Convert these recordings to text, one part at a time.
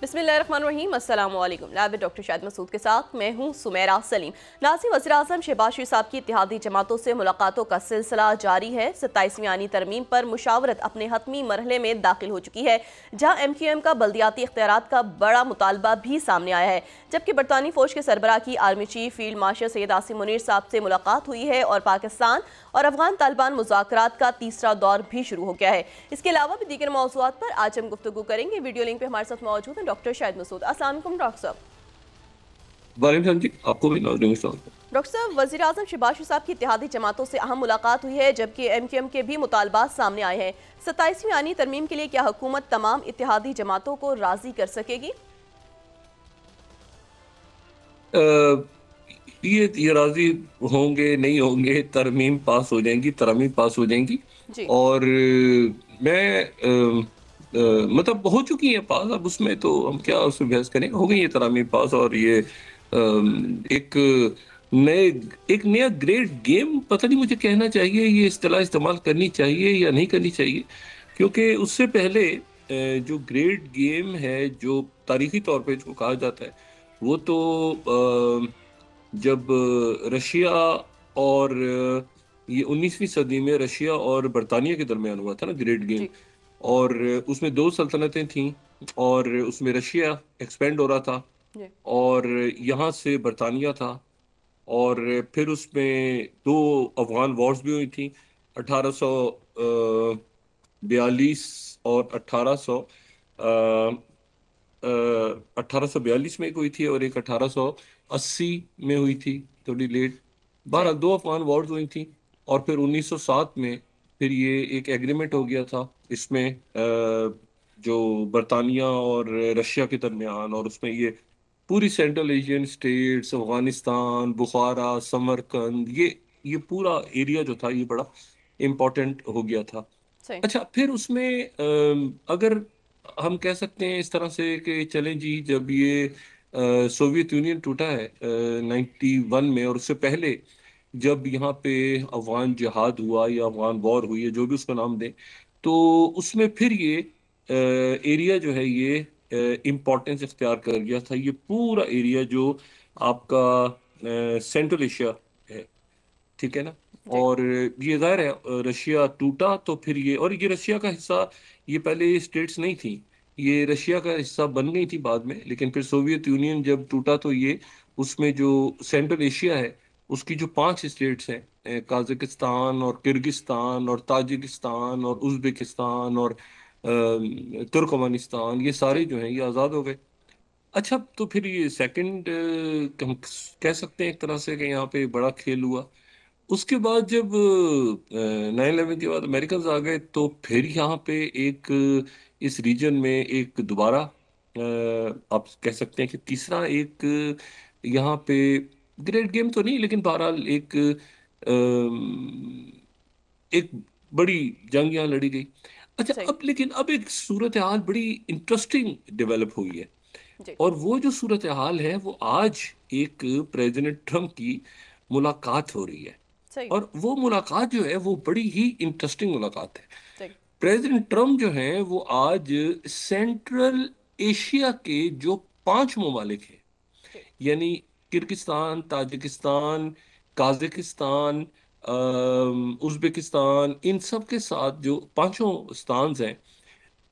बिस्मिल्लाहिर्रहमानिर्रहीम। अस्सलाम वालेकुम। नायब डॉक्टर शाहिद मसूद के साथ मैं हूँ सुमेरा सलीम। नाज़रीन, वज़ीर-ए-आज़म शहबाज शरीफ साहब की इत्तेहादी जमातों से मुलाकातों का सिलसिला जारी है। 27वीं आनी तरमीम पर मुशावरत अपने हतमी मरहले में दाखिल हो चुकी है, जहाँ MQM का बल्दियाती इख्तियारात का बड़ा मुतालबा भी सामने आया है। जबकि बरतानी फौज के सरबराह की army chief field marshal Syed Asim Munir साहब से मुलाकात हुई है और पाकिस्तान और अफगान तालिबान मुज़ाकरात का तीसरा दौर भी शुरू हो गया है। इसके अलावा भी दीगर मौज़ूआत पर आज हम गुफ्तगू करेंगे। वीडियो लिंक पे हमारे साथ मौजूद हैं डॉक्टर शाहिद मसूद। अस्सलाम वालेकुम डॉक्टर साहब। वालेकुम जी, आपको भी नाज़रीन सलाम। डॉक्टर साहब, वज़ीर आज़म शहबाज शरीफ साहब की इत्तेहादी जमातों से अहम मुलाकात हुई है, जबकि MQM के भी मुतालबात सामने आए हैं। 27वीं आनी तरमीम के लिए क्या हुकूमत तमाम इत्तेहादी जमातों को राजी कर सकेगी? अ, ये राजी होंगे नहीं होंगे, तरमीम पास हो जाएंगी, तरमीम पास हो जाएंगी। जी। और मैं मतलब हो चुकी है पास, अब उसमें तो हम क्या उसमें बहस करें, हो गई है तरमीम पास। और ये एक नए एक नया ग्रेट गेम, पता नहीं मुझे कहना चाहिए, ये इस्तेलाह इस्तेमाल करनी चाहिए या नहीं करनी चाहिए, क्योंकि उससे पहले जो ग्रेट गेम है, जो तारीखी तौर पे इसको कहा जाता है, वो तो जब रशिया और ये 19वीं सदी में रशिया और बरतानिया के दरमियान हुआ था ना ग्रेट गेम। जी। और उसमें दो सल्तनतें थीं, और उसमें रशिया एक्सपेंड हो रहा था, जी। और यहाँ से बरतानिया था। और फिर उसमें दो अफगान वॉर्स भी हुई थी, 1842 और 1842 में एक हुई थी, और एक 1880 में हुई थी, थोड़ी लेट। जी। 12 दो अफगान वॉर्स हुई थी। और फिर 1907 में फिर ये एक एग्रीमेंट हो गया था इसमें, जो बरतानिया और रशिया के दरमियान। और उसमें ये पूरी सेंट्रल एशियन स्टेट्स, अफगानिस्तान, बुखारा, समरकंद, ये पूरा एरिया जो था, ये बड़ा इम्पोर्टेंट हो गया था। सही। अच्छा, फिर उसमें अगर हम कह सकते हैं इस तरह से कि चलें जी, जब ये सोवियत यूनियन टूटा है 91 में, और उससे पहले जब यहाँ पे अफगान जिहाद हुआ या अफगान वॉर हुई है, जो भी उसका नाम दें, तो उसमें फिर ये एरिया जो है, ये इम्पोर्टेंस इख्तियार कर गया था, ये पूरा एरिया जो आपका सेंट्रल एशिया है, ठीक है ना। जी। और ये जाहिर है, रशिया टूटा तो फिर ये रशिया का हिस्सा, ये पहले स्टेट्स नहीं थी, ये रशिया का हिस्सा बन गई थी बाद में। लेकिन फिर सोवियत यूनियन जब टूटा तो ये उसमें जो सेंट्रल एशिया है, उसकी जो 5 स्टेट्स हैं, काजाकिस्तान और किर्गिस्तान और ताजिकिस्तान और उज्बेकिस्तान और तुर्कमेनिस्तान, ये सारे जी। जो हैं ये आज़ाद हो गए। अच्छा, तो फिर ये सेकंड हम कह सकते हैं एक तरह से कि यहाँ पे बड़ा खेल हुआ। उसके बाद जब 9/11 के बाद अमेरिकन आ गए, तो फिर यहाँ पे एक इस रीजन में एक दोबारा आप कह सकते हैं कि तीसरा एक यहाँ पे ग्रेट गेम तो नहीं, लेकिन बहरहाल एक बड़ी जंग यहाँ लड़ी गई। अच्छा, सही। अब लेकिन अब एक सूरत हाल बड़ी इंटरेस्टिंग डेवलप हुई है। जी। और वो जो सूरत हाल है, वो आज एक प्रेसिडेंट ट्रम्प की मुलाकात हो रही है। सही। और वो मुलाकात जो है, वो बड़ी ही इंटरेस्टिंग मुलाकात है। सही। प्रेसिडेंट ट्रम्प जो हैं, वो आज सेंट्रल एशिया के जो 5 ममालिक हैं, जी। यानी किर्गिस्तान, ताजिकिस्तान, काजाकिस्तान, उज्बेकिस्तान, इन सब के साथ जो पांचों स्थान हैं,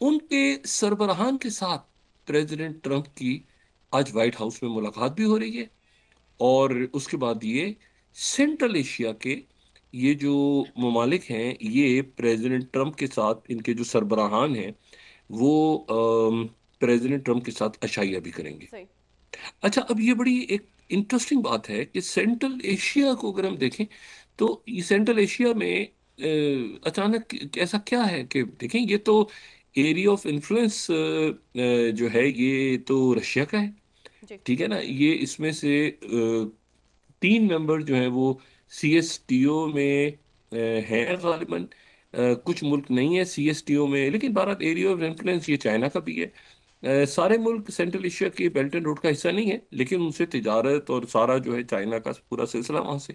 उनके सरबराहान के साथ प्रेसिडेंट ट्रंप की आज व्हाइट हाउस में मुलाकात भी हो रही है। और उसके बाद ये सेंट्रल एशिया के ये जो ममालिक हैं, ये प्रेसिडेंट ट्रंप के साथ, इनके जो सरबराहान हैं, वो प्रेसिडेंट ट्रंप के साथ अशाइया भी करेंगे। सही। अच्छा, अब ये बड़ी एक इंटरेस्टिंग बात है कि सेंट्रल एशिया को अगर हम देखें, तो ये सेंट्रल एशिया में अचानक ऐसा क्या है कि देखें, ये तो एरिया ऑफ इन्फ्लुएंस जो है, ये तो रशिया का है, जी। ठीक है ना। ये इसमें से 3 मेंबर जो हैं, वो CSTO में हैं गालिबन। कुछ मुल्क नहीं है CSTO में, लेकिन भारत एरिया ऑफ इन्फ्लुएंस ये चाइना का भी है। सारे मुल्क सेंट्रल एशिया के बेल्ट एंड रोड का हिस्सा नहीं है, लेकिन उनसे तिजारत और सारा जो है चाइना का पूरा सिलसिला वहां से।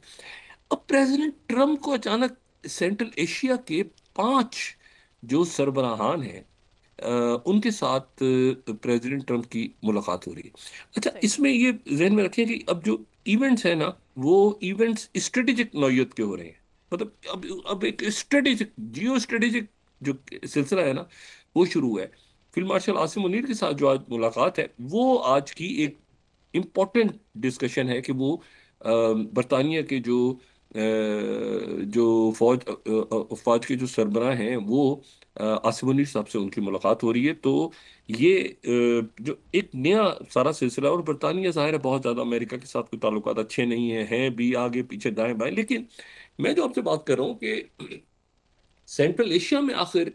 अब प्रेसिडेंट ट्रम्प को अचानक सेंट्रल एशिया के 5 जो सरबराहान हैं, उनके साथ प्रेसिडेंट ट्रंप की मुलाकात हो रही है। अच्छा, सही। इसमें ये जहन में रखें कि अब जो इवेंट्स है ना, वो इवेंट्स स्ट्रेटेजिक नौयत के हो रहे हैं। मतलब अब एक स्ट्रेटेजिक, जियो स्ट्रेटेजिक जो सिलसिला है ना, वो शुरू हुआ है। फील्ड मार्शल आसिम मुनीर के साथ जो आज मुलाकात है, वो आज की जी। एक इम्पोर्टेंट डिस्कशन है कि वो बरतानिया के जो फौज के जो सरबराह हैं, वो आसिम मुनीर साहब से उनकी मुलाकात हो रही है। तो ये जो एक नया सारा सिलसिला, और बरतानिया ज़ाहिर है बहुत ज़्यादा अमेरिका के साथ कोई ताल्लुकात अच्छे नहीं हैं भी, आगे पीछे दाएं बाएं। लेकिन मैं जो आपसे बात कर रहा हूँ कि सेंट्रल एशिया में आखिर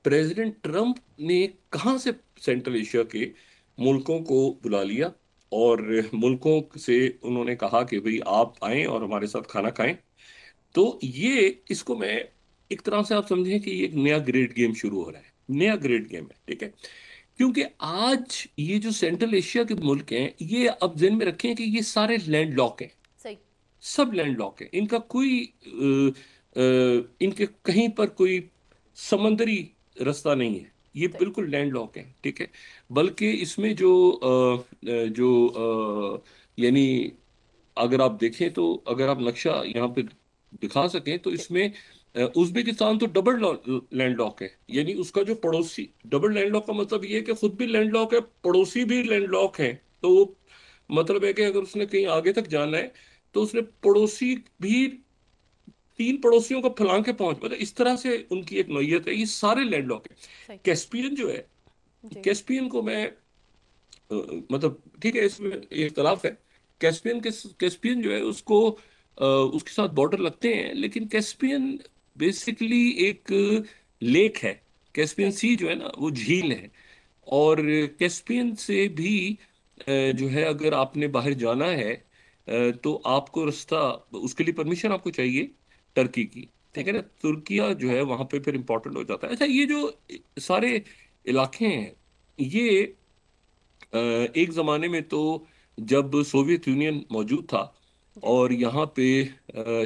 प्रेसिडेंट ट्रंप ने कहाँ से सेंट्रल एशिया के मुल्कों को बुला लिया, और मुल्कों से उन्होंने कहा कि भाई आप आएं और हमारे साथ खाना खाएं। तो ये, इसको मैं एक तरह से आप समझें कि ये एक नया ग्रेट गेम शुरू हो रहा है, नया ग्रेट गेम है, ठीक है। क्योंकि आज ये जो सेंट्रल एशिया के मुल्क हैं, ये अब ध्यान में रखें कि ये सारे लैंड लॉक हैं, सही। सब लैंडलॉक है। इनका कोई इनके कहीं पर कोई समंदरी रास्ता नहीं है, ये सही। बिल्कुल लैंडलॉक है, ठीक है। बल्कि इसमें जो यानी अगर आप देखें, तो अगर आप नक्शा यहाँ पे दिखा सकें, तो जी। इसमें उज्बेकिस्तान तो डबल लैंडलॉक है। यानी उसका जो पड़ोसी, डबल लैंडलॉक का मतलब ये है कि खुद भी लैंडलॉक है, पड़ोसी भी लैंडलॉक है। तो वो मतलब है कि अगर उसने कहीं आगे तक जाना है, तो उसने पड़ोसी भी, तीन पड़ोसियों को फलांग के पहुंच, मतलब इस तरह से उनकी एक नौयत है। ये सारे लैंडलॉक है। सही। कैस्पियन जो है, जी। कैस्पियन को मैं मतलब ठीक है, इसमें इख्तलाफ है। कैस्पियन जो है उसको उसके साथ बॉर्डर लगते हैं, लेकिन कैस्पियन बेसिकली एक लेक है। कैस्पियन सही। सी जो है ना, वो झील है। और कैस्पियन से भी जो है, अगर आपने बाहर जाना है, तो आपको रास्ता, उसके लिए परमिशन आपको चाहिए टर्की की, ठीक सही। है ना। तुर्किया जो है वहां पे फिर इंपॉर्टेंट हो जाता है। अच्छा, ये जो सारे इलाके हैं, ये एक जमाने में तो जब सोवियत यूनियन मौजूद था, जी। और यहाँ पे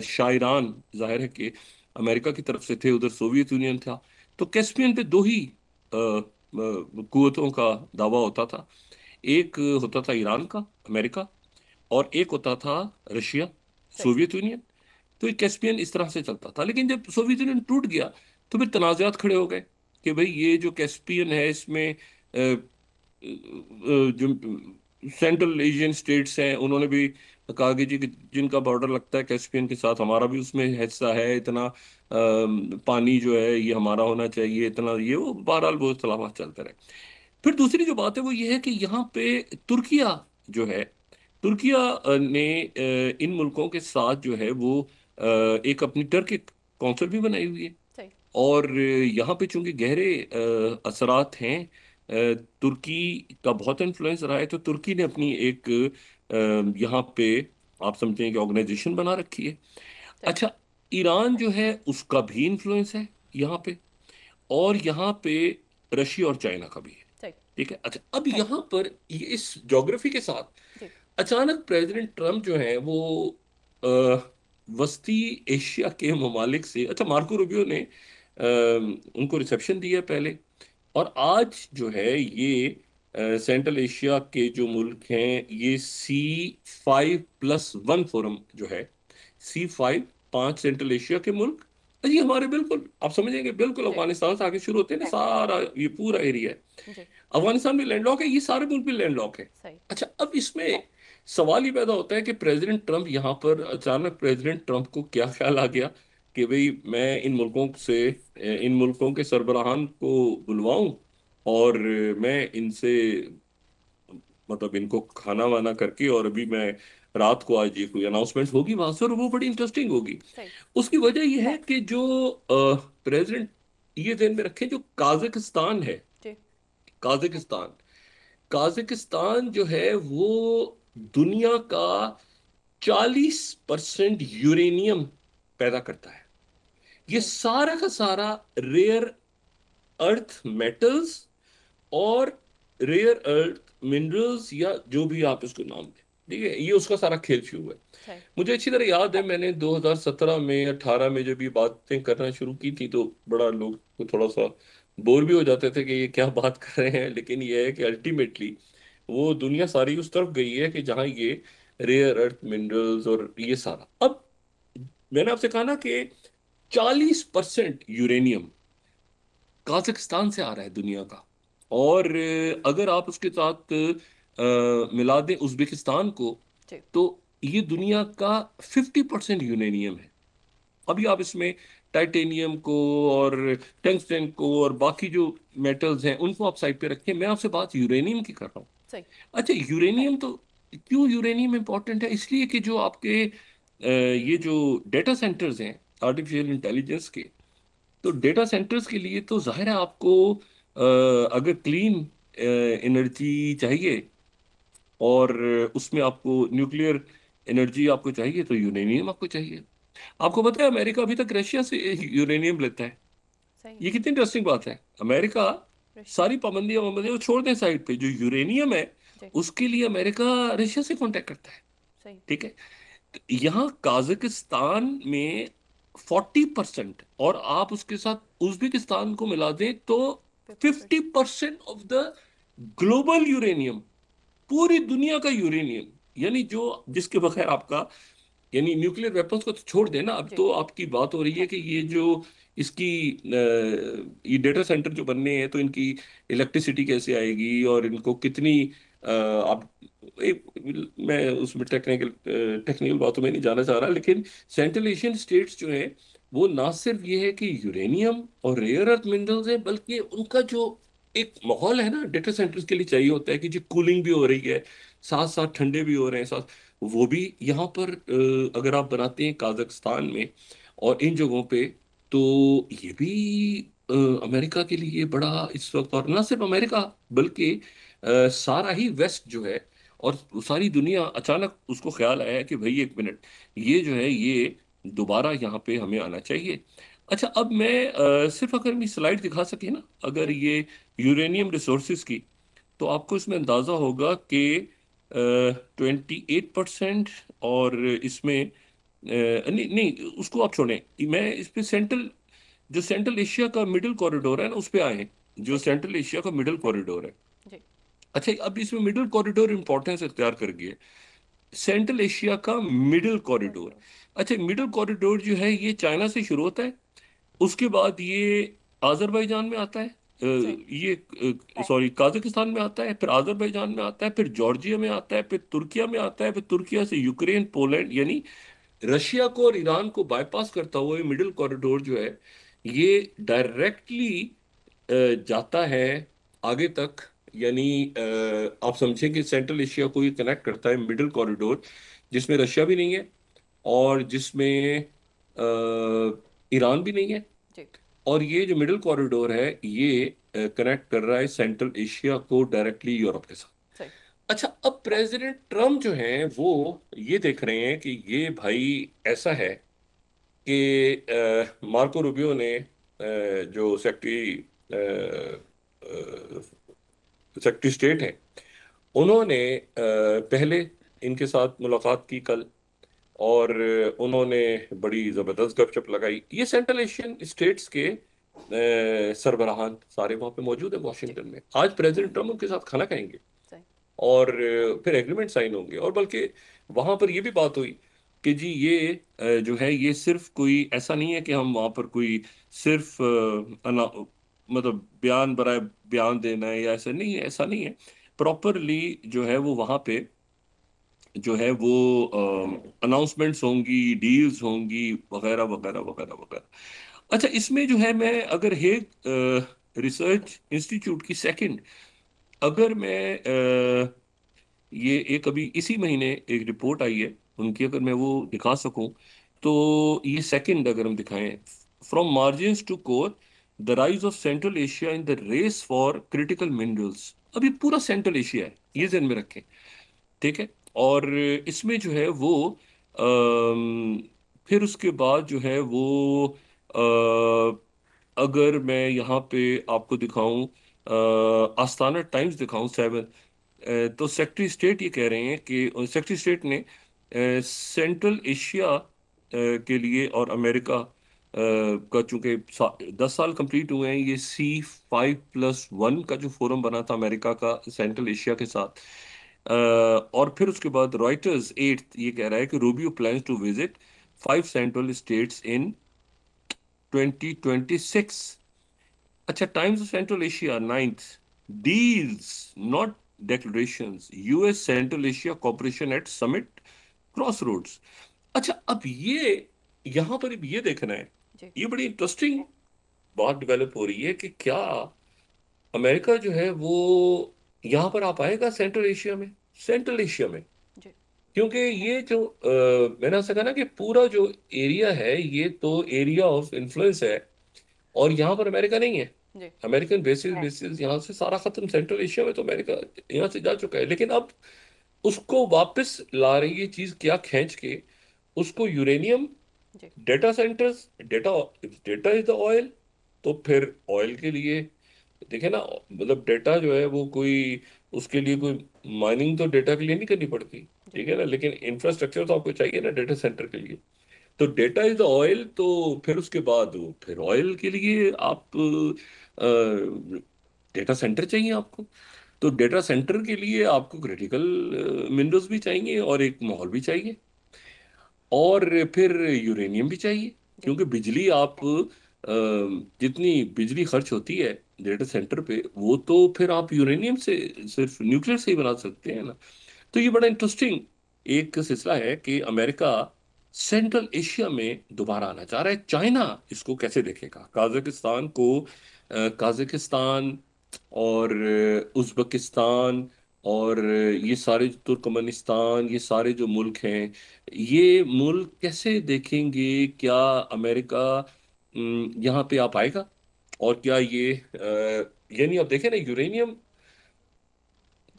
शायरान जाहिर है कि अमेरिका की तरफ से थे, उधर सोवियत यूनियन था। तो कैस्पियन पे दो ही कुव्वतों का दावा होता था। एक होता था ईरान का, अमेरिका, और एक होता था रशिया, सही। Soviet union. तो ये कैस्पियन इस तरह से चलता था। लेकिन जब सोवियत यूनियन टूट गया, तो फिर तनाज़ात खड़े हो गए कि भाई ये जो कैस्पियन है, इसमें जो सेंट्रल एशियन स्टेट्स हैं, उन्होंने भी कहा कि जी कि जिनका बॉर्डर लगता है कैस्पियन के साथ, हमारा भी उसमें हिस्सा है, इतना पानी जो है ये हमारा होना चाहिए, इतना ये वो, बहरहाल वो इख्तलाफात चलते रहे। फिर दूसरी जो बात है वो ये है कि यहाँ पे तुर्किया जो है, तुर्किया ने इन मुल्कों के साथ जो है वो एक अपनी टर्किक कौंसिल भी बनाई हुई है। सही। और यहाँ पे चूंकि गहरे असरात हैं, तुर्की का बहुत इन्फ्लुएंस रहा है, तो तुर्की ने अपनी एक यहाँ पे आप समझें कि ऑर्गेनाइजेशन बना रखी है। सही। अच्छा, ईरान जो है उसका भी इन्फ्लुएंस है यहाँ पे, और यहाँ पे रशिया और चाइना का भी है, सही। ठीक है। अच्छा, अब यहाँ पर ये इस ज्योग्राफी के साथ जी। अचानक प्रेसिडेंट ट्रम्प जो है वो अ, वस्ती एशिया के ममालिक से, अच्छा मार्को रूबियो ने उनको रिसेप्शन दिया पहले। और आज जो है ये सेंट्रल एशिया के जो मुल्क हैं, ये C5+1 फोरम जो है, C5, 5 सेंट्रल एशिया के मुल्क, ये हमारे बिल्कुल आप समझेंगे, बिल्कुल जी। अफगानिस्तान से आगे शुरू होते हैं ना, सारा ये पूरा एरिया है। जी। अफगानिस्तान भी लैंडलॉक है, ये सारे मुल्क भी लैंडलॉक है। सही। अच्छा, अब इसमें सवाल ये पैदा होता है कि प्रेसिडेंट ट्रंप यहाँ पर अचानक, प्रेसिडेंट ट्रंप को क्या ख्याल आ गया कि भाई मैं इन मुल्कों से, इन मुल्कों के सरबराहान को बुलवाऊं, और मैं इनसे मतलब इनको खाना वाना करके, और अभी मैं रात को आज ये कोई अनाउंसमेंट होगी वहां से, और वो बड़ी इंटरेस्टिंग होगी। सही। उसकी वजह यह है कि जो प्रेसिडेंट, ये ध्यान में रखें, जो काजाकिस्तान है, जी। काजाकिस्तान, काजाकिस्तान जो है वो दुनिया का 40% यूरेनियम पैदा करता है। ये जी। सारा का सारा रेयर अर्थ मेटल्स और रेयर अर्थ मिनरल्स, या जो भी आप इसको नाम दें, ठीक है, ये उसका सारा खेल शुरू है। सही। मुझे अच्छी तरह याद है, मैंने 2017 में 18 में जब ये बातें करना शुरू की थी, तो बड़ा लोग को थोड़ा सा बोर भी हो जाते थे कि ये क्या बात कर रहे हैं, लेकिन ये है कि अल्टीमेटली वो दुनिया सारी उस तरफ गई है कि जहां ये रेयर अर्थ मिनरल्स और ये सारा। अब मैंने आपसे कहा ना कि 40% यूरेनियम काजाकिस्तान से आ रहा है दुनिया का। और अगर आप उसके साथ मिला दें उज्बेकिस्तान को, जी। तो ये दुनिया का 50% यूरेनियम है। अभी आप इसमें टाइटेनियम को और टंगस्टन को और बाकी जो मेटल्स हैं उनको आप साइड पे रखें, मैं आपसे बात यूरेनियम की कर रहा हूँ। सही। अच्छा, यूरेनियम तो क्यों यूरेनियम इंपॉर्टेंट है? इसलिए कि जो आपके ये जो डेटा सेंटर्स हैं आर्टिफिशियल इंटेलिजेंस के, तो डेटा सेंटर्स के लिए तो जाहिर है आपको अगर क्लीन एनर्जी चाहिए और उसमें आपको न्यूक्लियर एनर्जी आपको चाहिए, तो यूरेनियम आपको चाहिए। आपको पता है अमेरिका अभी तक रशिया से यूरेनियम लेता है। सही। ये कितनी इंटरेस्टिंग बात है। America Russia. सारी पाबंदियां पाबंदियां वो छोड़ दें साइड पे, जो यूरेनियम है जी। उसके लिए अमेरिका रशिया से कांटेक्ट करता है। सही। ठीक है। तो यहाँ काजाकिस्तान में 40%, और आप उसके साथ उज्बेकिस्तान को मिला दें तो 50%। 50% ऑफ द ग्लोबल यूरेनियम, पूरी दुनिया का यूरेनियम, यानी जो जिसके बगैर आपका, यानी न्यूक्लियर वेपन्स को तो छोड़ देना, अब जी। तो आपकी बात हो रही है कि ये जो इसकी ये डेटा सेंटर जो बनने हैं तो इनकी इलेक्ट्रिसिटी कैसे आएगी और इनको कितनी आप मैं उसमें टेक्निकल बातों में नहीं जाना चाह रहा, लेकिन सेंट्रल एशियन स्टेट्स जो हैं वो ना सिर्फ ये है कि यूरेनियम और रेयर अर्थ मिनरल्स हैं, बल्कि उनका जो एक माहौल है ना डेटा सेंटर्स के लिए चाहिए होता है कि जो कूलिंग भी हो रही है, साथ साथ ठंडे भी हो रहे हैं साथ, वो भी यहाँ पर अगर आप बनाते हैं काजाकिस्तान में और इन जगहों पे, तो ये भी अमेरिका के लिए बड़ा इस वक्त, और ना सिर्फ अमेरिका बल्कि सारा ही वेस्ट जो है और सारी दुनिया, अचानक उसको ख्याल आया है कि भाई एक मिनट, ये जो है ये दोबारा यहाँ पे हमें आना चाहिए। अच्छा, अब मैं सिर्फ अगर मैं स्लाइड दिखा सके ना, अगर जी। ये यूरेनियम रिसोर्सेज की, तो आपको इसमें अंदाजा होगा कि 28%, और इसमें नहीं नहीं उसको आप छोड़ें, मैं इस पे सेंट्रल, जो सेंट्रल एशिया का मिडिल कॉरिडोर है ना उस पे आए हैं, जो जी। सेंट्रल एशिया का मिडिल कॉरिडोर है। जी। अच्छा, अब इसमें मिडिल कॉरिडोर इंपॉर्टेंस इख्तियार कर गया है, सेंट्रल एशिया का मिडिल कॉरिडोर। कॉरिडोर। अच्छा, मिडिल कॉरिडोर जो है ये चाइना से शुरू होता है, उसके बाद ये अजरबैजान में आता है, सही। ये सॉरी काजाकिस्तान में आता है, फिर अजरबैजान में आता है, फिर जॉर्जिया में आता है, फिर तुर्किया में आता है, फिर तुर्किया से यूक्रेन, पोलैंड, यानी रशिया को और ईरान को बाईपास करता हुआ ये मिडिल कॉरिडोर जो है ये डायरेक्टली जाता है आगे तक। यानी आप समझें कि सेंट्रल एशिया को ये कनेक्ट करता है मिडिल कॉरिडोर, जिसमें रशिया भी नहीं है और जिसमें ईरान भी नहीं है। जी। और ये जो मिडिल कॉरिडोर है ये कनेक्ट कर रहा है सेंट्रल एशिया को डायरेक्टली यूरोप के साथ। सही। अच्छा, अब प्रेसिडेंट ट्रम्प जो हैं वो ये देख रहे हैं कि ये भाई ऐसा है कि मार्को रूबियो ने जो सेक्रेटरी स्टेट है, उन्होंने पहले इनके साथ मुलाकात की कल, और उन्होंने बड़ी जबरदस्त गपशप लगाई। ये सेंट्रल एशियन स्टेट्स के सरबराहान सारे वहां पे मौजूद है जी। वॉशिंगटन में। आज प्रेसिडेंट ट्रम्प उनके साथ खाना खाएंगे सही। और फिर एग्रीमेंट साइन होंगे, और बल्कि वहां पर ये भी बात हुई कि जी ये जो है ये सिर्फ कोई ऐसा नहीं है कि हम वहां पर कोई सिर्फ मतलब बयान बराए बयान देना है, या ऐसा नहीं है, ऐसा नहीं है। प्रॉपरली जो है वो वहां पे जो है वो अनाउंसमेंट्स होंगी, डील्स होंगी, वगैरह वगैरह वगैरह वगैरह। अच्छा, इसमें जो है मैं अगर हेग रिसर्च इंस्टीट्यूट की सेकंड, अगर मैं ये एक अभी इसी महीने एक रिपोर्ट आई है उनकी, अगर मैं वो दिखा सकूं, तो ये सेकंड अगर हम दिखाएं, from margins to core, the rise of Central Asia in the race for critical minerals. अभी पूरा सेंट्रल एशिया है, ये सही। ध्यान में रखें। ठीक है। और इसमें जो है वो अम, फिर उसके बाद जो है वो अगर मैं यहाँ पे आपको दिखाऊं, आस्ताना टाइम्स दिखाऊं 7, तो सेक्रेटरी स्टेट ये कह रहे हैं कि सेक्रेटरी स्टेट ने सेंट्रल एशिया के लिए और अमेरिका का चूंकि 10 साल कंप्लीट हुए हैं, ये C5+1 का जो फोरम बना था अमेरिका का सेंट्रल एशिया के साथ। और फिर उसके बाद रॉयटर्स 8 ये कह रहा है कि Rubio plans to visit 5 Central states in 2026। अच्छा, Times of Central Asia 9th, deals not declarations, US Central Asia cooperation at summit crossroads. अच्छा, अब ये यहां पर अब ये देखना है, जी ये बड़ी इंटरेस्टिंग बात डेवलप हो रही है कि क्या अमेरिका जो है वो यहां पर आ पाएगा सेंट्रल एशिया में, सेंट्रल एशिया में। जी क्योंकि ये जो मैंने आपसे कहा ना कि पूरा जो एरिया है ये तो एरिया ऑफ इन्फ्लुएंस है, और यहाँ पर अमेरिका नहीं है। जी अमेरिकन बेसिस बेसिस यहाँ से सारा खत्म, सेंट्रल एशिया में तो अमेरिका यहाँ से जा चुका है, लेकिन अब उसको वापस ला रही है चीज क्या खींच के, उसको यूरेनियम, जी data centers, data, data is the oil. तो फिर ऑयल के लिए देखिए ना, मतलब डेटा जो है वो कोई, उसके लिए कोई माइनिंग तो डेटा के लिए नहीं करनी पड़ती, जी ठीक है ना, लेकिन इंफ्रास्ट्रक्चर तो आपको चाहिए ना डेटा सेंटर के लिए। तो डेटा इज द ऑयल, तो फिर उसके बाद फिर ऑयल के लिए आप डेटा सेंटर चाहिए आपको। तो डेटा सेंटर के लिए आपको क्रिटिकल मिनरल्स भी चाहिए और एक माहौल भी चाहिए, और फिर यूरेनियम भी चाहिए। जी क्योंकि बिजली आप जितनी बिजली खर्च होती है डेटा सेंटर पे, वो तो फिर आप यूरेनियम से, सिर्फ न्यूक्लियर से ही बना सकते हैं ना। तो ये बड़ा इंटरेस्टिंग एक सिलसिला है कि अमेरिका सेंट्रल एशिया में दोबारा आना चाह रहा है। चाइना इसको कैसे देखेगा, काजाकिस्तान को, काजाकिस्तान और उज्बेकिस्तान और ये सारे तुर्कमेनिस्तान, ये सारे जो मुल्क हैं, ये मुल्क कैसे देखेंगे क्या अमेरिका यहाँ पे आ पाएगा। और क्या ये यानी आप देखें ना, यूरेनियम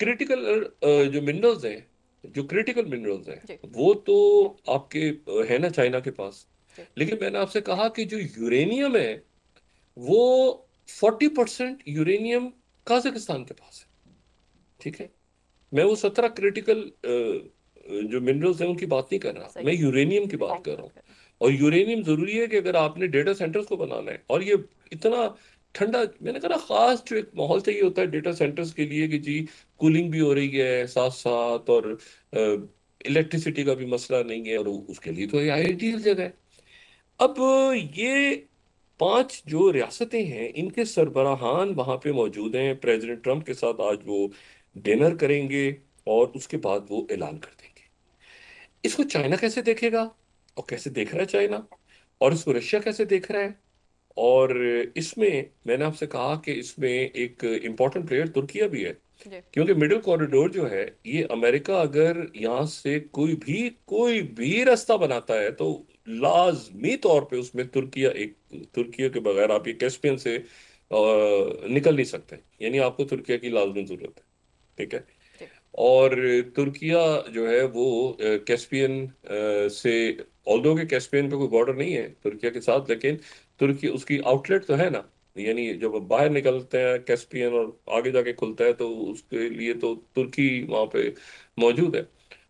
क्रिटिकल जो मिनरल्स हैं, जो क्रिटिकल मिनरल्स हैं, जी वो तो आपके है ना चाइना के पास। जी लेकिन मैंने आपसे कहा कि जो यूरेनियम है वो 40% यूरेनियम काजाकिस्तान के पास है, ठीक है। जी मैं वो 17 क्रिटिकल जो मिनरल्स हैं उनकी बात नहीं कर रहा, सही मैं यूरेनियम की बात यूरेनियम की कर रहा बात हूँ। कर रहे और यूरेनियम जरूरी है कि अगर आपने डेटा सेंटर्स को बनाना है, और ये इतना ठंडा, मैंने कहा ना, खास जो एक माहौल चाहिए होता है डेटा सेंटर्स के लिए कि जी कूलिंग भी हो रही है साथ साथ, और इलेक्ट्रिसिटी का भी मसला नहीं है, और उसके लिए तो ये आइडियल जगह है। अब ये 5 जो रियासतें हैं इनके सरबराहान वहां पे मौजूद हैं, प्रेसिडेंट ट्रम्प के साथ आज वो डिनर करेंगे, और उसके बाद वो ऐलान कर देंगे। इसको चाइना कैसे देखेगा, और कैसे देख रहा है चाइना, और इसको रशिया कैसे देख रहा है। और इसमें मैंने आपसे कहा कि इसमें एक इम्पोर्टेंट प्लेयर तुर्किया भी है। जी क्योंकि मिडिल कॉरिडोर जो है, ये अमेरिका अगर यहाँ से कोई भी रास्ता बनाता है तो लाजमी तौर पे उसमें तुर्किया एक, तुर्किया के बगैर आप ये कैस्पियन से निकल नहीं सकते, यानी आपको तुर्किया की लाजमी जरूरत है, ठीक है। जी और तुर्किया जो है वो कैस्पियन से, ऑल्दो के कैस्पियन पे कोई बॉर्डर नहीं है तुर्किया के साथ, लेकिन तुर्की उसकी आउटलेट तो है ना, यानी जब आप बाहर निकलते हैं कैस्पियन और आगे जाके खुलता है तो उसके लिए तो तुर्की वहां पे मौजूद है।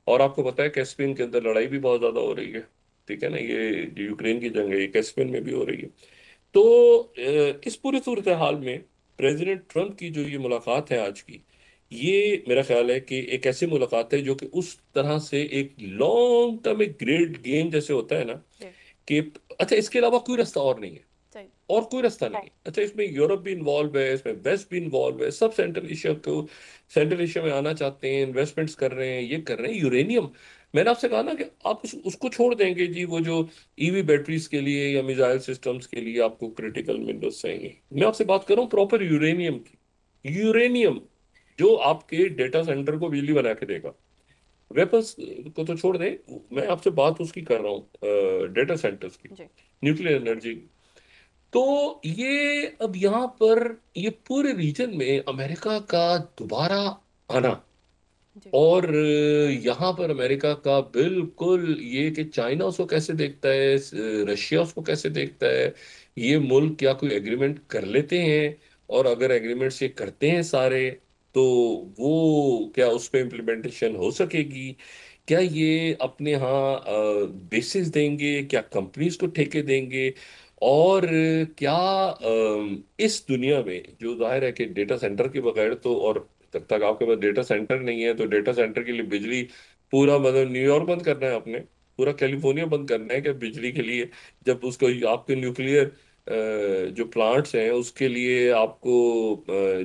और आपको पता है कैस्पियन के अंदर लड़ाई भी बहुत ज्यादा हो रही है, ठीक है ना, ये जो यूक्रेन की जंग है ये कैस्पियन में भी हो रही है। तो इस पूरी सूरत हाल में प्रेसिडेंट ट्रम्प की जो ये मुलाकात है आज की, ये मेरा ख्याल है कि एक ऐसी मुलाकात है जो कि उस तरह से एक लॉन्ग टर्म, एक ग्रेट गेम जैसे होता है ना, जी कि अच्छा इसके अलावा कोई रास्ता और नहीं है, सही और कोई रास्ता नहीं है। अच्छा, इसमें यूरोप भी इन्वॉल्व है, इसमें वेस्ट भी इन्वॉल्व है, सब सेंट्रल एशिया को, सेंट्रल एशिया में आना चाहते हैं, इन्वेस्टमेंट्स कर रहे हैं, ये कर रहे हैं। यूरेनियम, मैंने आपसे कहा ना कि आप उसको छोड़ देंगे जी, वो जो ईवी बैटरीज के लिए या मिसाइल सिस्टम्स के लिए आपको क्रिटिकल मिनरल्स चाहिए, मैं आपसे बात कर रहा हूँ प्रॉपर यूरेनियम की। यूरेनियम जो आपके डेटा सेंटर को बिजली बना के देगा। वेपन्स को तो छोड़ दें, मैं आपसे बात उसकी कर रहा हूँ, डेटा सेंटर्स की, जी न्यूक्लियर एनर्जी। तो ये अब यहाँ पर ये पूरे रीजन में अमेरिका का दोबारा आना, जी और यहाँ पर अमेरिका का बिल्कुल ये कि चाइना उसको कैसे देखता है, रशिया उसको कैसे देखता है, ये मुल्क क्या कोई एग्रीमेंट कर लेते हैं, और अगर एग्रीमेंट्स ये करते हैं सारे, तो वो क्या उस पर इम्प्लीमेंटेशन हो सकेगी, क्या ये अपने यहाँ बेसिस देंगे, क्या कंपनीज को ठेके देंगे, और क्या इस दुनिया में जो जाहिर है कि डेटा सेंटर के बगैर तो, और जब तक आपके पास डेटा सेंटर नहीं है तो डेटा सेंटर के लिए बिजली पूरा मतलब न्यूयॉर्क बंद करना है आपने, पूरा कैलिफोर्निया बंद करना है क्या बिजली के लिए? जब उसको आपके न्यूक्लियर जो प्लांट्स हैं उसके लिए आपको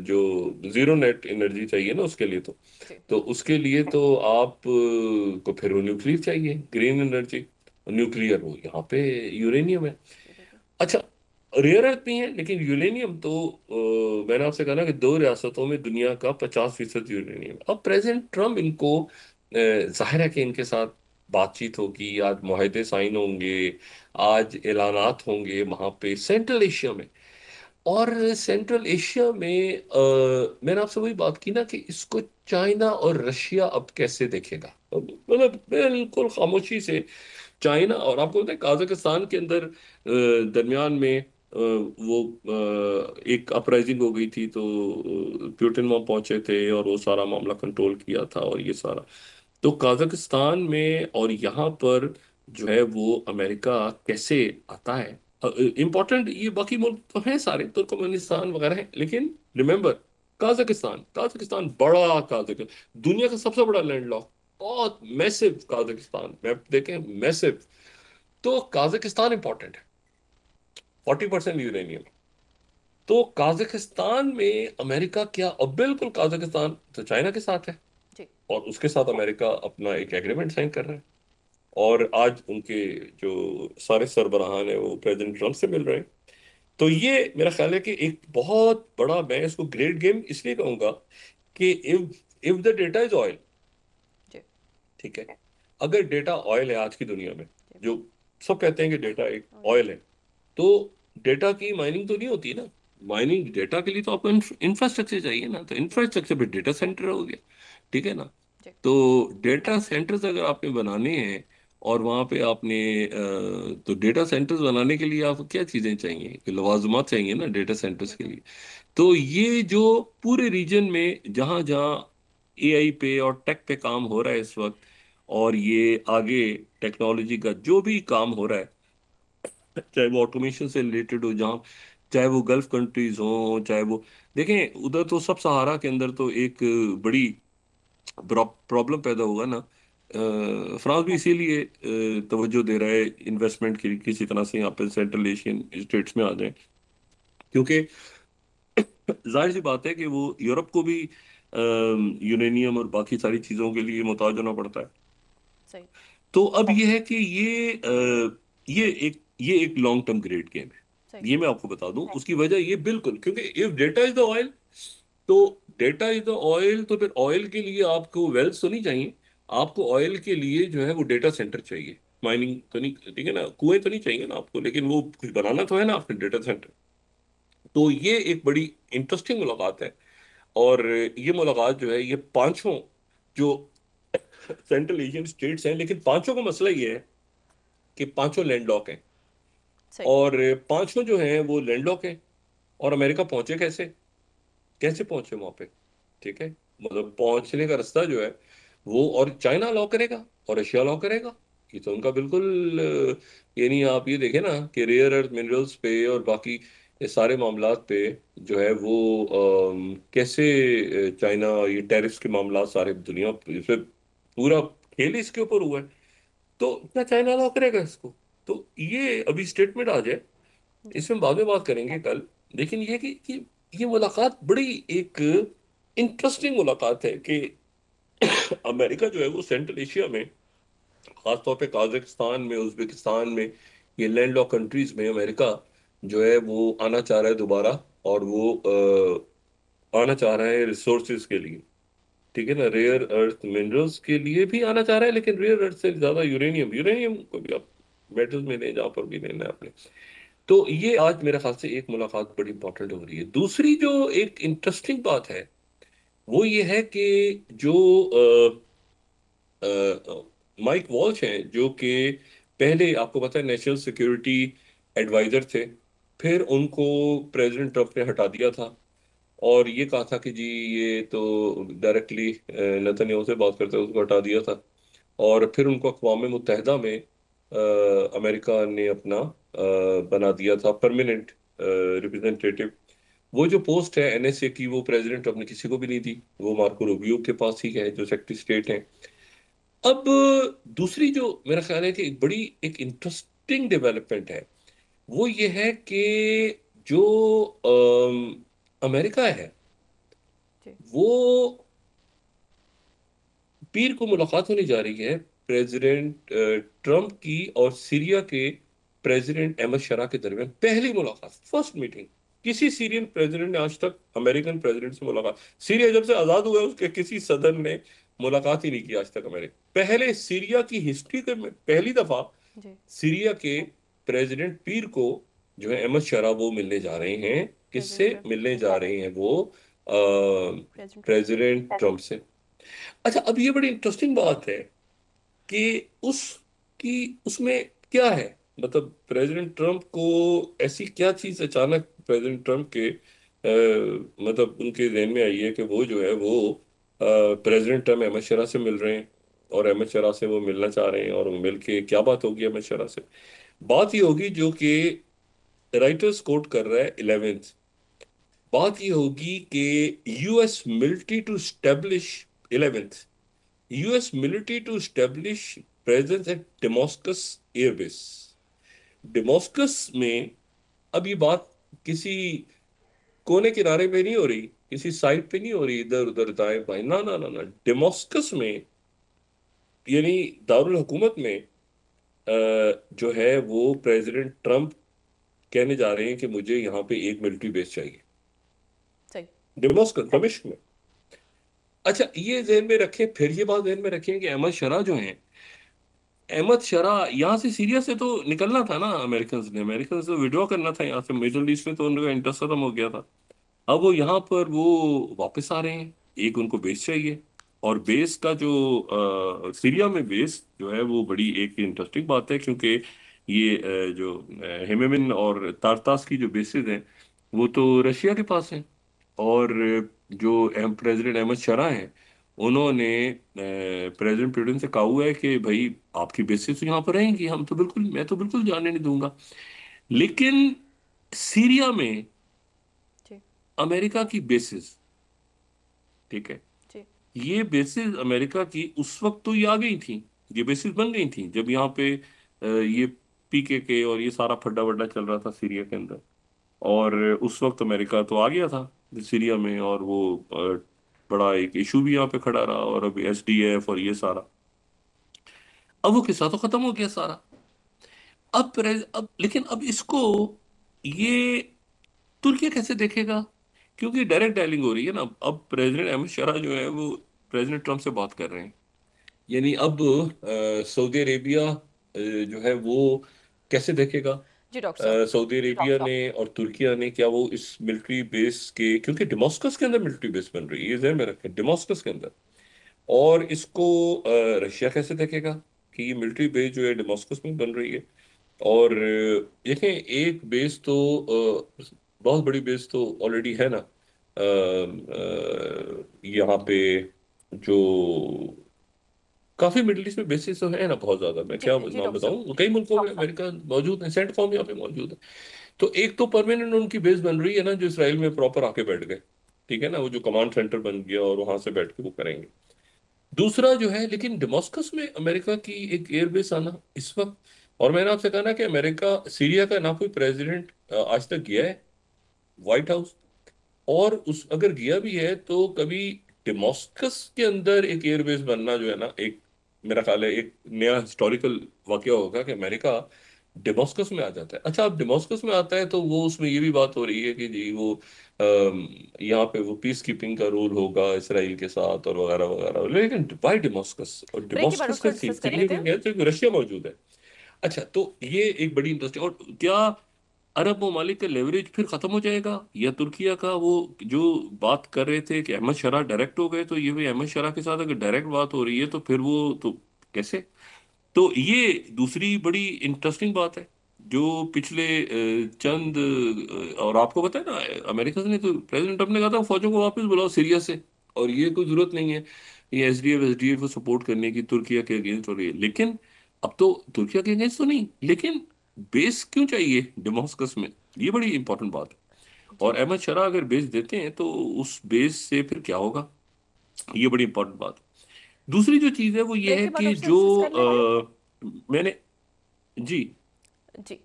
जो जीरो नेट एनर्जी चाहिए ना उसके लिए, जी। तो उसके लिए तो आप को फिर वो न्यूक्लियर चाहिए, ग्रीन एनर्जी। न्यूक्लियर वो यहाँ पे यूरेनियम है। अच्छा, रेयर अर्थ भी है लेकिन यूरेनियम तो मैंने आपसे कहा ना कि दो रियासतों में दुनिया का 50% यूरेनियम। अब प्रेसिडेंट ट्रम्प इनको जाहिर है कि इनके साथ बातचीत होगी, आज मुआहदे साइन होंगे, आज ऐलानात होंगे वहां पे सेंट्रल एशिया में। और सेंट्रल एशिया में मैंने आपसे वही बात की ना कि इसको चाइना और रशिया अब कैसे देखेगा, मतलब बिल्कुल खामोशी से चाइना। और आपको पता है काजाकिस्तान के अंदर दरमियान में वो एक अपराइजिंग हो गई थी, तो प्यूटिन वहां पहुंचे थे और वो सारा मामला कंट्रोल किया था और ये सारा। तो काजाकिस्तान में और यहाँ पर जो है वो अमेरिका कैसे आता है? इम्पोर्टेंट ये बाकी मुल्क तो हैं सारे, तुर्कमेनिस्तान वगैरह हैं, लेकिन रिमेंबर काजाकिस्तान, काजाकिस्तान बड़ा, काजाकिस्तान दुनिया का सबसे बड़ा लैंडलॉक, बहुत मैसिव काजाकिस्तान, मैप देखें मैसिव। तो काजाकिस्तान इंपॉर्टेंट है, 40% यूरेनियम। तो काजाकिस्तान में अमेरिका क्या, अब बिल्कुल काजाकिस्तान तो चाइना के साथ है जी। और उसके साथ अमेरिका अपना एक एग्रीमेंट साइन कर रहा है। और आज उनके जो सारे सरबराहान है वो प्रेसिडेंट ट्रम्प से मिल रहे हैं। तो ये मेरा ख्याल है कि एक बहुत बड़ा, मैं इसको ग्रेट गेम इसलिए कहूंगा कि if if the data is oil, जी। ठीक है, अगर डेटा ऑयल है आज की दुनिया में, जी। जो सब कहते हैं कि डेटा एक और ऑयल है, तो डेटा की माइनिंग तो नहीं होती ना। माइनिंग डेटा के लिए तो आपको इंफ्रास्ट्रक्चर चाहिए ना, तो इंफ्रास्ट्रक्चर पे डेटा सेंटर हो गया, ठीक है ना। जी। तो डेटा सेंटर्स अगर आपने बनाने हैं और वहाँ पे आपने तो डेटा सेंटर्स बनाने के लिए आपको क्या चीज़ें चाहिए, कि लवाजमात चाहिए ना डेटा सेंटर्स के लिए। तो ये जो पूरे रीजन में जहाँ जहाँ एआई पे और टेक पे काम हो रहा है इस वक्त, और ये आगे टेक्नोलॉजी का जो भी काम हो रहा है, चाहे वो ऑटोमेशन से रिलेटेड हो, जहाँ चाहे वो गल्फ कंट्रीज हो, चाहे वो देखें उधर तो सब सहारा के अंदर तो एक बड़ी प्रॉब्लम पैदा होगा ना। फ्रांस भी इसीलिए तवज्जो दे रहा है इन्वेस्टमेंट की, किसी तरह से यहाँ पे सेंट्रल एशियन स्टेट्स में आ जाए, क्योंकि जाहिर सी बात है कि वो यूरोप को भी यूरेनियम और बाकी सारी चीज़ों के लिए मुहताज होना पड़ता है। सही। तो अब ये है कि ये एक लॉन्ग टर्म ग्रेड गेम है। सही। ये मैं आपको बता दूं उसकी वजह, ये बिल्कुल क्योंकि if data is the oil, तो डेटा इज द ऑयल, तो फिर ऑयल के लिए आपको वेल्स तो नहीं चाहिए, आपको ऑयल के लिए जो है वो डेटा सेंटर चाहिए। माइनिंग तो नहीं, ठीक है ना, कुएं तो नहीं चाहिए ना आपको, लेकिन वो कुछ बनाना तो है ना आपने डेटा सेंटर। तो ये एक बड़ी इंटरेस्टिंग मुलाकात है। और ये मुलाकात जो है ये पांचों जो सेंट्रल एशियन स्टेट्स हैं, लेकिन पांचों का मसला ये है कि पांचों लैंडलॉक हैं। सही। और पांचों जो हैं वो लैंडलॉक हैं। और अमेरिका पहुंचे कैसे, कैसे पहुंचे वहां पे, ठीक है, मतलब पहुंचने का रास्ता जो है वो, और चाइना अलाउ करेगा और रशिया अलाउ करेगा, ये तो उनका बिल्कुल ये नहीं। आप ये देखें ना कि रेयर अर्थ मिनरल्स पे और बाकी ये सारे मामलात पे जो है वो कैसे चाइना, ये टैरिफ्स के मामला सारे दुनिया इस पे पूरा खेल ही इसके ऊपर हुआ है। तो क्या चाइना अलाउ करेगा इसको? तो ये अभी स्टेटमेंट आ जाए, जी। इसमें बाद में बात करेंगे कल। लेकिन ये कि ये मुलाकात बड़ी एक इंटरेस्टिंग मुलाकात है कि अमेरिका जो है वो सेंट्रल एशिया में, खासतौर पे काजाकिस्तान में, उज्बेकिस्तान में, ये लैंडलॉक कंट्रीज में अमेरिका जो है वो आना चाह रहा है दोबारा। और वो आना चाह रहा है रिसोर्सेज के लिए, ठीक है ना, रेयर अर्थ मिनरल्स के लिए भी आना चाह रहा है, लेकिन रेयर अर्थ से ज्यादा यूरेनियम, यूरेनियम को भी आप मेटल्स में लें जहां पर भी लेना है आपने। तो ये आज मेरे ख्याल से एक मुलाकात बड़ी इंपॉर्टेंट हो रही है। दूसरी जो एक इंटरेस्टिंग बात है वो ये है कि जो माइक वॉल्श हैं, जो कि पहले आपको पता है नेशनल सिक्योरिटी एडवाइजर थे, फिर उनको प्रेसिडेंट ट्रम्प ने हटा दिया था और ये कहा था कि जी ये तो डायरेक्टली नेतन्याहू से बात करते हुए उसको हटा दिया था। और फिर उनको अक़वाम मुत्तहिदा में अमेरिका ने अपना बना दिया था परमानेंट रिप्रेजेंटेटिव। वो जो पोस्ट है एनएसए की, वो प्रेसिडेंट ट्रम्प ने किसी को भी नहीं दी, वो मार्को रूबियो के पास ही है जो सेक्रेटरी स्टेट है। अब दूसरी जो मेरा ख्याल है कि एक बड़ी एक इंटरेस्टिंग डेवलपमेंट है, वो ये है कि जो अमेरिका है जी। वो पीर को मुलाकात होने जा रही है प्रेसिडेंट ट्रम्प की और सीरिया के प्रेसिडेंट अहमद शरा के दरमियान, पहली मुलाकात, फर्स्ट मीटिंग। किसी सीरियन प्रेसिडेंट ने आज तक अमेरिकन प्रेसिडेंट से मुलाकात, सीरिया जब से आजाद हुआ है उसके किसी सदर ने मुलाकात ही नहीं की आज तक अमेरिका। पहले सीरिया की हिस्ट्री के में पहली दफा जी। सीरिया के प्रेसिडेंट पीर को जो है अहमद शरा वो मिलने जा रहे हैं। किससे प्रेसिडेंट ट्रम्प। मिलने जा रहे हैं वो? प्रेसिडेंट ट्रम्प से। प्रेसिडेंट ट्रम्प से। अच्छा, अब ये बड़ी इंटरेस्टिंग बात है कि उसकी उसमें क्या है, मतलब प्रेसिडेंट ट्रम्प को ऐसी क्या चीज अचानक प्रेसिडेंट ट्रम्प के मतलब उनके ज़हन में आई है कि वो जो है वो प्रेसिडेंट ट्रम्प अहमद शरा से मिल रहे हैं, और अहमद शरा से वो मिलना चाह रहे हैं, और वो मिल के क्या बात होगी अहमद शरा से? बात ये होगी जो कि राइटर्स कोट कर रहा है 11th, बात ये होगी कि US military to establish 11th, US military to establish presence at Damascus Air Base। डेमोस्कस में अब ये बात किसी कोने किनारे पे नहीं हो रही, किसी साइड पे नहीं हो रही, इधर उधर दाएं बाएं, ना ना ना ना, डेमोस्कस में, यानी दारुल हुकूमत में जो है वो प्रेसिडेंट ट्रम्प कहने जा रहे हैं कि मुझे यहाँ पे एक मिलिट्री बेस चाहिए, सही। डेमोस्कस दमिश्क में। अच्छा, ये जहन में रखें, फिर ये बात जहन में रखें कि अहमद शरा जो हैं, अहमद शरा यहाँ से सीरिया से तो निकलना था ना, अमेरिकन से विड्रॉ करना था यहाँ से, मिडिल ईस्ट में तो उनका इंटरेस्ट खत्म हो गया था। अब वो यहाँ पर वो वापस आ रहे हैं, एक उनको बेस चाहिए। और बेस का जो सीरिया में बेस जो है वो बड़ी एक इंटरेस्टिंग बात है, क्योंकि ये जो हेमेमिन और तारतास की जो बेसिस हैं वो तो रशिया के पास हैं। और जो प्रेसिडेंट अहमद शरा हैं, उन्होंने प्रेसिडेंट पुतिन से कहा हुआ है कि भाई आपकी बेसिस तो यहाँ पर रहेंगी, हम तो बिल्कुल, मैं तो बिल्कुल जाने नहीं दूंगा। लेकिन सीरिया में जी। अमेरिका की बेसिस, ठीक है, जी। ये बेसिस अमेरिका की उस वक्त तो ये आ गई थी, ये बेसिस बन गई थी जब यहाँ पे ये पीकेके और ये सारा फड्डा वड्डा चल रहा था सीरिया के अंदर। और उस वक्त अमेरिका तो आ गया था सीरिया में, और वो बड़ा एक इशू भी यहाँ पे खड़ा रहा, और अभी एसडीएफ और ये सारा, अब वो किस्सा तो खत्म हो गया सारा। अब लेकिन अब इसको ये तुर्की कैसे देखेगा? क्योंकि डायरेक्ट डायलिंग हो रही है ना, अब प्रेसिडेंट अहमद शरा जो है वो प्रेसिडेंट ट्रम्प से बात कर रहे हैं। यानी अब सऊदी अरेबिया जो है वो कैसे देखेगा? जी डॉक्टर साहब। सऊदी अरेबिया ने और तुर्किया ने, क्या वो इस मिलिट्री बेस के, क्योंकि डेमास्कस के अंदर मिलिट्री बेस बन रही है, ये ध्यान में रखें, डेमास्कस के अंदर, और इसको रशिया कैसे देखेगा कि ये मिलिट्री बेस जो है डेमास्कस में बन रही है? और देखें, एक बेस तो बहुत बड़ी बेस तो ऑलरेडी है ना यहाँ पे, जो काफी मिडिल ईस्ट में बेसिस तो है ना बहुत ज्यादा, मैं जी। क्या जी नाम डॉक्टर साहब। बताऊं, कई मुल्कों में अमेरिका मौजूद है, सेंट फॉर्म यहाँ पे मौजूद है। तो एक तो परमानेंट उनकी बेस बन रही है ना, जो इसराइल में प्रॉपर आके बैठ गए, ठीक है ना, वो जो कमांड सेंटर बन गया और वहां से बैठ के वो करेंगे। दूसरा जो है, लेकिन डेमास्कस में अमेरिका की एक एयरबेस आना इस वक्त, और मैंने आपसे कहा ना कि अमेरिका सीरिया का ना कोई प्रेसिडेंट आज तक गया है व्हाइट हाउस, और उस अगर गया भी है तो कभी डेमास्कस के अंदर एक एयरबेस बनना जो है ना, एक मेरा ख्याल है एक नया हिस्टोरिकल वाकया होगा कि अमेरिका डेमास्कस में आ जाता है। अच्छा, अब डेमास्कस में आता है तो वो उसमें ये भी बात हो रही है कि जी वो यहाँ पे वो पीस कीपिंग का रूल होगा इसराइल के साथ और वगैरह वगैरह, लेकिन वाई डेमास्कस? और ब्रेक के बाद डेमास्कस डॉक्टर का साहब डिस्कस कर लेते हैं। सिग्निफिकेंस है तो रशिया मौजूद है। अच्छा, तो ये एक बड़ी इंटरेस्टिंग, और क्या अरब ममालिक का लेवरेज फिर खत्म हो जाएगा, या तुर्किया का वो जो बात कर रहे थे कि अहमद शरा डायरेक्ट हो गए, तो ये भी अहमद शरा के साथ अगर डायरेक्ट बात हो रही है तो फिर वो तो कैसे? तो ये दूसरी बड़ी इंटरेस्टिंग बात है जो पिछले चंद और आपको पता है ना, अमेरिका ने तो प्रेसिडेंट ट्रम्प ने कहा था फौजों को वापस बुलाओ सीरिया से, और ये कोई जरूरत नहीं है ये एसडीएफ को सपोर्ट करने की तुर्किया के अगेंस्ट हो रही है। लेकिन अब तो तुर्किया के अगेंस्ट तो नहीं, लेकिन बेस क्यों चाहिए डेमास्कस में, ये बड़ी इंपॉर्टेंट बात है। और जी, अहमद शरा अगर बेस देते हैं तो उस बेस से फिर क्या होगा, ये बड़ी इंपॉर्टेंट बात है। दूसरी जो चीज है वो ये ब्रेक है के बाद कि डॉक्टर साहब जो डिस्कस कर लेंगे। मैंने, जी, जी,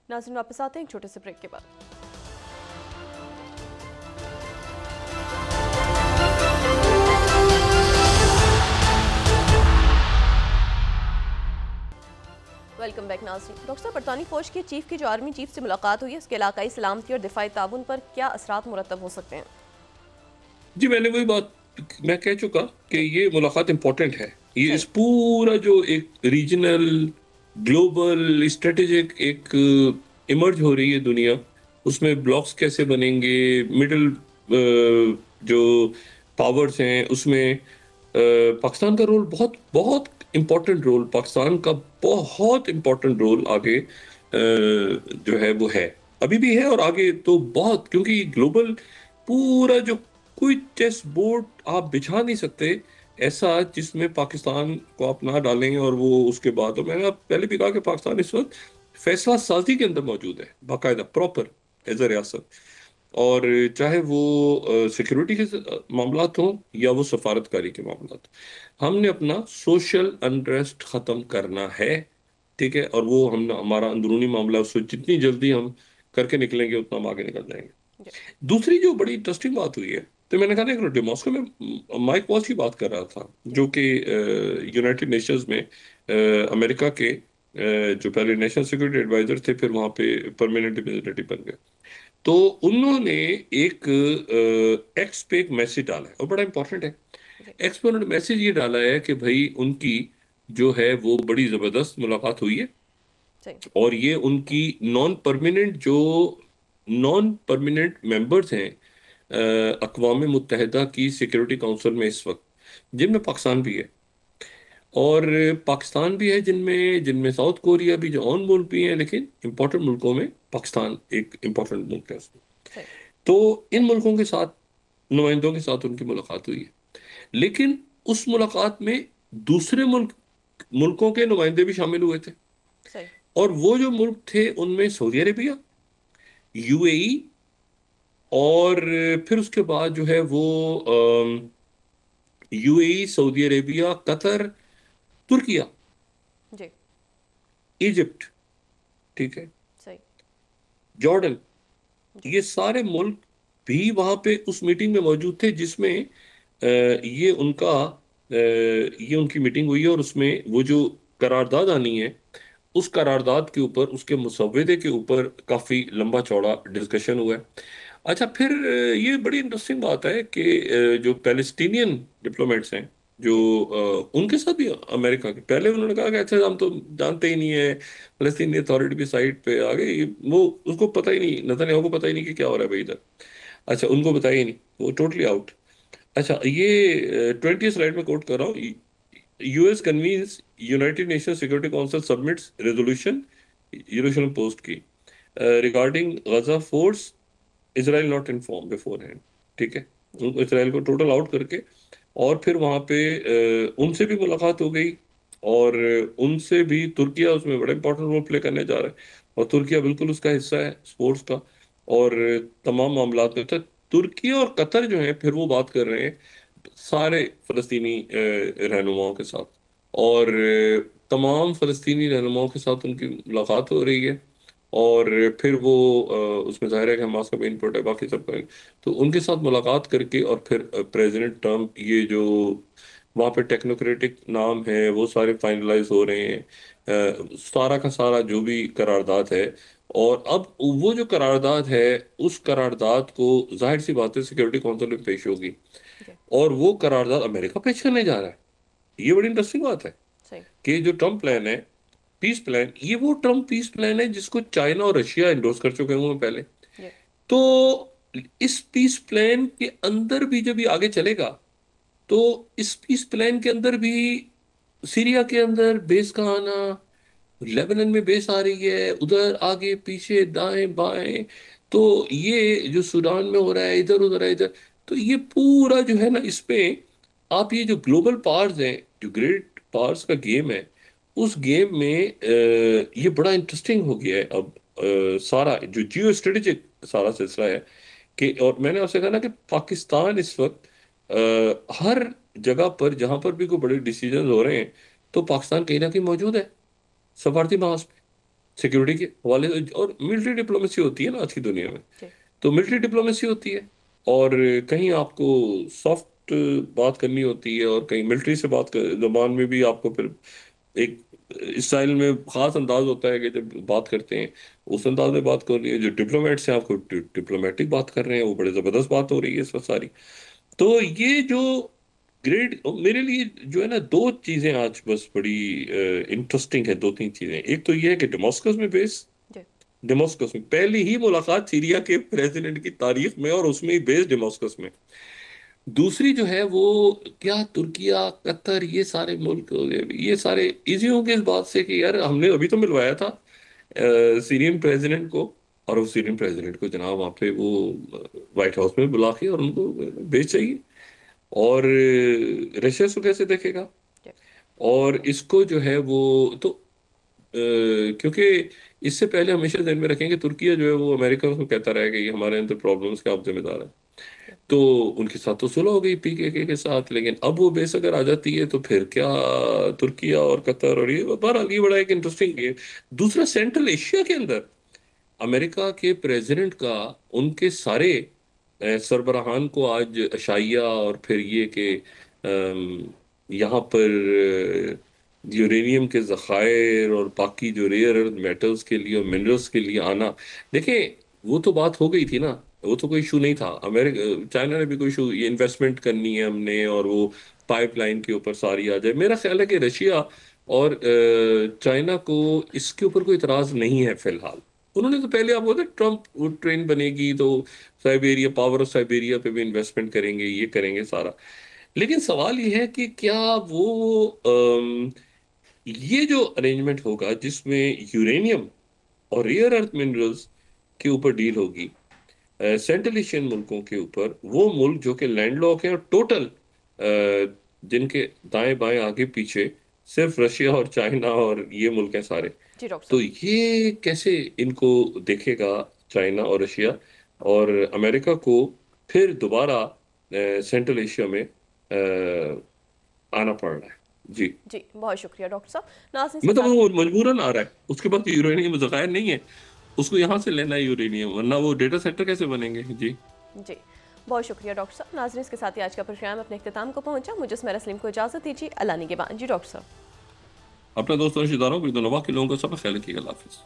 नाज़रीन वापस आते हैं एक छोटे से ब्रेक के बाद। वेलकम बैक नाज़रीन। डॉक्टर साहब, बरतानी फौज के चीफ की जो आर्मी चीफ से मुलाकात हुई है, उसके इलाकाई सलामती और दिफाई ताउन पर क्या असरात मुरतब हो सकते हैं? जी, मैंने वही बात मैं कह चुका कि जी, ये मुलाकात इंपॉर्टेंट है। ये इस सही। पूरा जो एक रीजनल ग्लोबल स्ट्रेटेजिक एक इमर्ज हो रही है दुनिया, उसमें ब्लॉक्स कैसे बनेंगे, मिडिल जो पावर्स हैं उसमें पाकिस्तान का रोल बहुत बहुत इम्पोर्टेंट रोल, पाकिस्तान का बहुत इम्पोर्टेंट रोल आगे जो है वो है, अभी भी है और आगे तो बहुत, क्योंकि ग्लोबल पूरा जो कोई चेस बोर्ड आप बिछा नहीं सकते ऐसा जिसमें पाकिस्तान को आप ना डालें और वो उसके बाद, और मैंने आप पहले भी कहा कि पाकिस्तान इस वक्त फैसला साजी के अंदर मौजूद है बाकायदा प्रॉपर एज अ रियासत। और चाहे वो सिक्योरिटी के मामलात हों या वो सफारतकारी के मामलात, हमने अपना सोशल अनरेस्ट खत्म करना है। ठीक है, और वो हम हमारा अंदरूनी मामला है, उससे जितनी जल्दी हम करके निकलेंगे उतना हम आगे निकल जाएंगे। जी, दूसरी जो बड़ी इंटरेस्टिंग बात हुई है, तो मैंने कहा ना डेमोस्को में माइक वॉल्स की बात कर रहा था, जी, जो कि यूनाइटेड नेशंस में अमेरिका के जो पहले नेशनल सिक्योरिटी एडवाइजर थे, फिर वहां पे परमानेंट रिप्रेजेंटेटिव बन गए। तो उन्होंने एक एक्स पे एक मैसेज डाला है और बड़ा इंपॉर्टेंट है। जी, एक्स पे उन्होंने मैसेज ये डाला है कि भाई उनकी जो है वो बड़ी जबरदस्त मुलाकात हुई है, सही। और ये उनकी नॉन परमानेंट मेंबर्स हैं अक़वाम मुत्तहिदा की सिक्योरिटी काउंसिल में इस वक्त, जिनमें पाकिस्तान भी है। और पाकिस्तान भी है जिनमें जिनमें साउथ कोरिया भी, जो ऑन मुल्क भी हैं, लेकिन इंपॉर्टेंट मुल्कों में पाकिस्तान एक इंपॉर्टेंट मुल्क है उसमें। सही। तो इन मुल्कों के साथ नुमाइंदों के साथ उनकी मुलाकात हुई है, लेकिन उस मुलाकात में दूसरे मुल्कों के नुमाइंदे भी शामिल हुए थे। सही। और वो जो मुल्क थे उनमें सऊदी अरेबिया, यूएई, और फिर उसके बाद जो है वो UAE, Saudi Arabia, Qatar, Turkiye, जी, इजिप्ट, ठीक है, सही। जॉर्डन, जी, ये सारे मुल्क भी वहां पे उस मीटिंग में मौजूद थे, जिसमें ये उनकी मीटिंग हुई है, और उसमें वो जो करारदाद आनी है, उस करारदाद के ऊपर, उसके मुसव्वदे के ऊपर काफी लंबा चौड़ा डिस्कशन हुआ है। अच्छा, फिर ये बड़ी इंटरेस्टिंग बात है कि जो पैलेस्टीनियन डिप्लोमेट्स हैं, जो जी, उनके साथ भी अमेरिका के, पहले उन्होंने कहा कि अच्छा हम तो जानते ही नहीं है, फलस्तीनी अथॉरिटी भी साइड पे आ गई, वो उसको पता ही नहीं, नेतन्याहू को पता ही नहीं कि क्या हो रहा है भाई इधर। अच्छा, उनको बताया ही नहीं, वो टोटली आउट। अच्छा, ये 20 स्लाइड में कोट कर रहा हूँ। US convenes United Nation security council submits resolution, Jerusalem post की, regarding Gaza force, Israel not inform beforehand. ठीक है, जी, उनको इसराइल को टोटल आउट करके, और फिर वहां पे उनसे भी मुलाकात हो गई, और उनसे भी तुर्किया उसमें बड़ा इंपॉर्टेंट रोल प्ले करने जा रहा है, और तुर्किया बिल्कुल उसका हिस्सा है स्पोर्ट्स का, और तमाम मामलात में तो तुर्की और कतर जो है फिर वो बात कर रहे हैं सारे फलस्तीनी रहनुमाओं के साथ, और तमाम फलस्तीनी रहनुमाओं के साथ उनकी मुलाकात हो रही है। और फिर वो उसमें जाहिर है कि हमास का भी इनपुट है, बाकी सब करेंगे। तो उनके साथ मुलाकात करके, और फिर प्रेसिडेंट ट्रम्प, ये जो वहाँ पे टेक्नोक्रेटिक नाम है वो सारे फाइनलाइज हो रहे हैं, सारा का सारा जो भी करारदाद है। और अब वो जो करारदाद है, उस करारदाद को जाहिर सी बात है सिक्योरिटी काउंसिल में पेश होगी, जी, और वो करारदाद अमेरिका पेश करने जा रहा है। ये बड़ी इंटरेस्टिंग बात है सही। कि जो ट्रम्प प्लान है, पीस प्लान, ये वो ट्रम्प पीस प्लान है जिसको चाइना और रशिया एंडोर्स कर चुके हैं पहले। जी, तो इस पीस प्लान के अंदर भी जब ये आगे चलेगा, तो इस पीस प्लान के अंदर भी सीरिया के अंदर बेस का आना, लेबनान में बेस आ रही है, उधर आगे पीछे दाएं बाएं, तो ये जो सूडान में हो रहा है, इधर उधर है इधर, तो ये पूरा जो है ना, इसमें आप ये जो ग्लोबल पावर्स हैं, जो ग्रेट पावर्स का गेम है, उस गेम में ये बड़ा इंटरेस्टिंग हो गया है अब। सारा जो जियो स्ट्रेटेजिक सारा सिलसिला है कि, और मैंने आपसे कहा ना कि पाकिस्तान इस वक्त हर जगह पर जहां पर भी कोई बड़े डिसीजन हो रहे हैं, तो पाकिस्तान कहीं ना कहीं मौजूद है सफारती महाज पे, सिक्योरिटी के हवाले से। और मिलिट्री डिप्लोमेसी होती है ना आज की दुनिया में, जी तो मिलिट्री डिप्लोमेसी होती है। और कहीं आपको सॉफ्ट बात करनी होती है, और कहीं मिलिट्री से बात कर जबान में भी आपको फिर एक स्टाइल में खास अंदाज होता है कि जब बात करते हैं उस अंदाज में बात कर रही है। जो डिप्लोमेट्स हैं आपको डिप्लोमेटिक बात कर रहे हैं, वो बड़े जबरदस्त बात हो रही है इस वक्त सारी। तो ये जो ग्रेड मेरे लिए जो है ना, दो चीजें आज बस बड़ी इंटरेस्टिंग है, दो तीन चीजें। एक तो ये है कि डेमास्कस में बेस, जी डेमास्कस में पहली ही मुलाकात सीरिया के प्रेसिडेंट की तारीख में, और उसमें ही बेस डेमास्कस में। दूसरी जो है वो, क्या तुर्किया कतर ये सारे मुल्क ये सारे इजी होंगे इस बात से कि यार हमने अभी तो मिलवाया था सीरियन प्रेसिडेंट को, और उस सीरियन प्रेसिडेंट को जनाब वहाँ पे वो व्हाइट हाउस में बुला के और उनको भेज चाहिए। और रशिया उसको कैसे देखेगा? जी और इसको जो है वो तो क्योंकि इससे पहले हमेशा ध्यान में रखेंगे तुर्किया जो है वो अमेरिका को कहता रहेगा कि ये हमारे अंदर प्रॉब्लम्स के आप जिम्मेदार हैं। जी तो उनके साथ तो सुलह हो गई पीकेके के साथ, लेकिन अब वो बेस अगर आ जाती है तो फिर क्या? तुर्किया और कतर, और ये बहरहाल ये बड़ा एक इंटरेस्टिंग है। दूसरा, सेंट्रल एशिया के अंदर अमेरिका के प्रेसिडेंट का उनके सारे सरबराहान को आज अशाइया, और फिर ये कि यहाँ पर यूरेनियम के ज़खायर और बाकी जो रेयर अर्थ मेटल्स के लिए और मिनरल्स के लिए आना। देखें, वो तो बात हो गई थी ना, वो तो कोई इशू नहीं था। अमेरिका चाइना ने भी कोई इशू, ये इन्वेस्टमेंट करनी है हमने और वो पाइपलाइन के ऊपर सारी आ जाए। मेरा ख्याल है कि रशिया और चाइना को इसके ऊपर कोई इतराज नहीं है फिलहाल। उन्होंने तो पहले आपको पता है, ट्रम्प वो ट्रेन बनेगी तो साइबेरिया, पावर ऑफ साइबेरिया पे भी इन्वेस्टमेंट करेंगे, ये करेंगे सारा। लेकिन सवाल ये है कि क्या वो ये जो अरेंजमेंट होगा जिसमें यूरेनियम और रेयर अर्थ मिनरल्स के ऊपर डील होगी सेंट्रल एशियन मुल्कों के ऊपर, वो मुल्क जो कि लैंडलॉक हैं और टोटल जिनके दाएं बाएं आगे पीछे सिर्फ रशिया और चाइना और ये मुल्क हैं सारे। जी डॉक्टर तो साहब। ये कैसे इनको देखेगा चाइना और रशिया और अमेरिका को फिर दोबारा सेंट्रल एशिया में आना पड़ रहा है? जी। जी बहुत शुक्रिया डॉक्टर साहब, नाज़रीन के मतलब साथ। वो मजबूरन आ रहा है, उसके पास यूरेनियम ज़खायर नहीं है, उसको यहाँ से लेना है यूरेनियम, वरना वो डेटा सेंटर कैसे बनेंगे? जी। जी बहुत शुक्रिया डॉक्टर साहब, नाज़रीन के साथ ही आज का प्रोग्राम अपने इख्तिताम को पहुंचा। मुझे सुमेरा सलीम को इजाज़त दीजिए, अल्लाह ने के बाद। जी डॉक्टर साहब। अपने दोस्तों रिश्तेदारों को, ईद उल अज़हा के लोगों का सब ख्याल रखिएगा। अल्लाह हाफिज़।